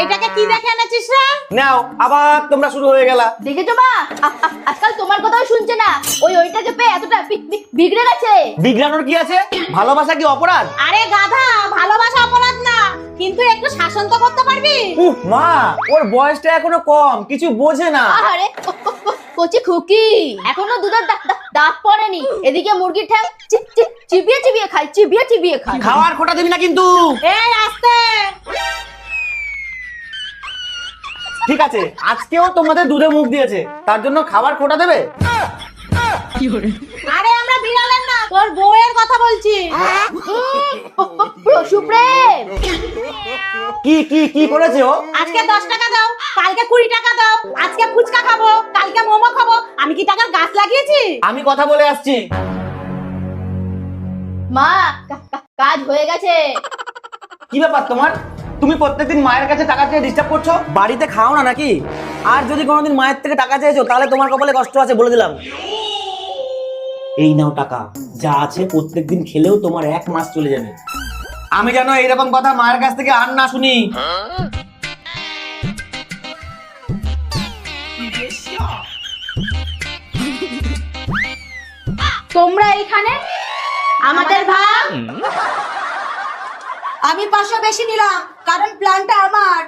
এটাকে কি দেখে এনেছিস রে? নাও আবার তোমরা শুরু হয়ে গেলা। দেখেছো মা, আজকাল তোমার কথাও শুনছে না। ওইটাকে পেয়ে এতটা বিগড়ে গেছে। বিগড়ানোর কি আছে? ভালোবাসা কি অপরাধ? আরে গাধা, ভালোবাসা অপরাধ না, কিন্তু একটু শাসন তো করতে পারবি। মা, ওর বয়সটা এখনো কম, কিছু বোঝে না। আরে কচি খুকি, এখনো দুধের দাঁত পড়েনি। এদিকে মুরগির ঠ্যাং চিবিয়ে চিবিয়ে খায়। খাওয়ার খোটা দিবি না কিন্তু। এই আস্তে। ঠিক আছে, আজকেও তোমাদের দুধে মুখ দিয়েছে, তার জন্য খাবার খোটা দেবে? আরে আমরা বিড়ালের না, তোর বউয়ের কথা বলছি। সুপ্রেম, কি কি কি করেছে ও? আজকে 10 টাকা দাও, কালকে 20 টাকা দাও। আজকে ফুচকা খাবো, কালকে মোমো খাবো। আমি কি টাকার গাছ লাগিয়েছি? আমি কথা বলে আসছি। মা কাজ হয়ে গেছে। কি ব্যাপার তোমার? তুমি প্রত্যেকদিন মায়ের কাছে টাকা চেয়ে ডিস্টার্ব করছো। বাড়িতে খাও না নাকি? আর যদি কোনোদিন মায়ের থেকে টাকা চেয়েছো তাহলে তোমার কপালে কষ্ট আছে, বলে দিলাম। এই নাও টাকা, যা আছে প্রত্যেকদিন খেলেও তোমার 1 মাস চলে যাবে। আমি যেন এইরকম কথা মায়ের কাছ থেকে আর না শুনি। তোমরা এইখানে, আমাদের ভাগ। আমি 500 বেশি নিলাম, কারণ প্ল্যানটা আমার।